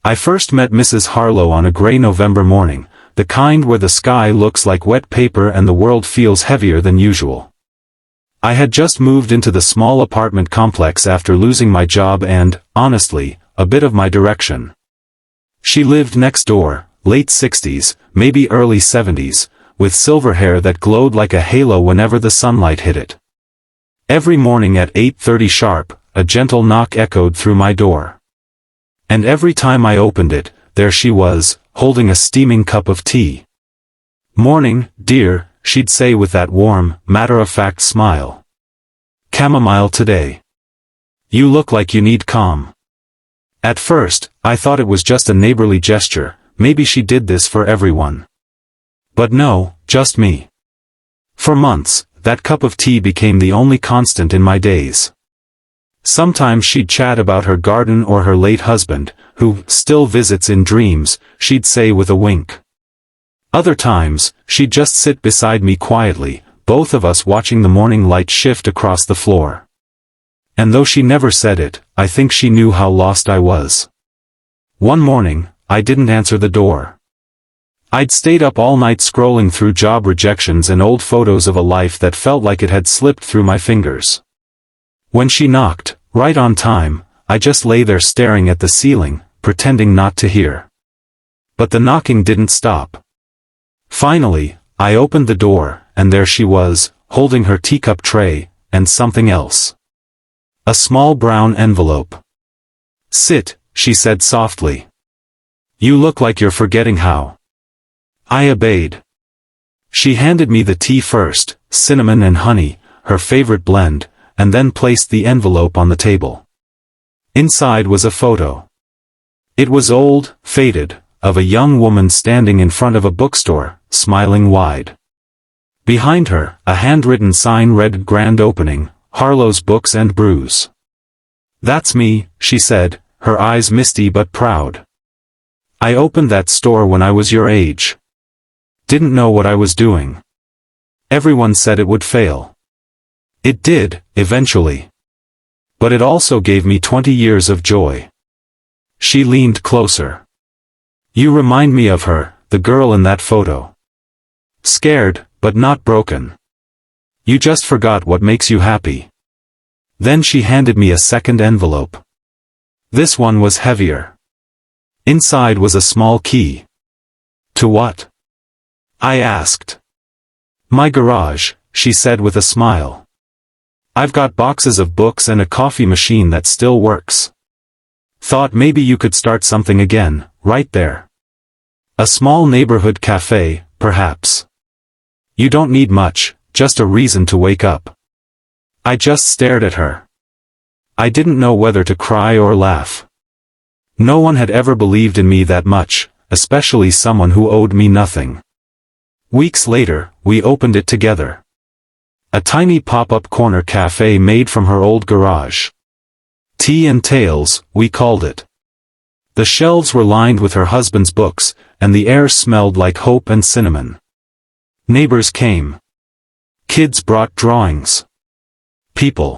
I first met Mrs. Harlow on a gray November morning, the kind where the sky looks like wet paper and the world feels heavier than usual. I had just moved into the small apartment complex after losing my job and, honestly, a bit of my direction. She lived next door, late 60s, maybe early 70s, with silver hair that glowed like a halo whenever the sunlight hit it. Every morning at 8:30 sharp, a gentle knock echoed through my door. And every time I opened it, there she was, holding a steaming cup of tea. "Morning, dear," she'd say with that warm, matter-of-fact smile. "Chamomile today. You look like you need calm." At first, I thought it was just a neighborly gesture, maybe she did this for everyone. But no, just me. For months, that cup of tea became the only constant in my days. Sometimes she'd chat about her garden or her late husband, who still visits in dreams, she'd say with a wink. Other times, she'd just sit beside me quietly, both of us watching the morning light shift across the floor. And though she never said it, I think she knew how lost I was. One morning, I didn't answer the door. I'd stayed up all night scrolling through job rejections and old photos of a life that felt like it had slipped through my fingers. When she knocked, right on time, I just lay there staring at the ceiling, pretending not to hear. But the knocking didn't stop. Finally, I opened the door, and there she was, holding her teacup tray, and something else. A small brown envelope. "Sit," she said softly. "You look like you're forgetting how." I obeyed. She handed me the tea first, cinnamon and honey, her favorite blend, and then placed the envelope on the table. Inside was a photo. It was old, faded, of a young woman standing in front of a bookstore, smiling wide. Behind her, a handwritten sign read "Grand Opening, Harlow's Books and Brews." "That's me," she said, her eyes misty but proud. "I opened that store when I was your age. Didn't know what I was doing. Everyone said it would fail. It did, eventually. But it also gave me 20 years of joy." She leaned closer. "You remind me of her, the girl in that photo. Scared, but not broken. You just forgot what makes you happy." Then she handed me a second envelope. This one was heavier. Inside was a small key. "To what?" I asked. "My garage," she said with a smile. "I've got boxes of books and a coffee machine that still works. Thought maybe you could start something again, right there. A small neighborhood cafe, perhaps. You don't need much, just a reason to wake up." I just stared at her. I didn't know whether to cry or laugh. No one had ever believed in me that much, especially someone who owed me nothing. Weeks later, we opened it together. A tiny pop-up corner cafe made from her old garage. Tea and Tales, we called it. The shelves were lined with her husband's books, and the air smelled like hope and cinnamon. Neighbors came. Kids brought drawings. People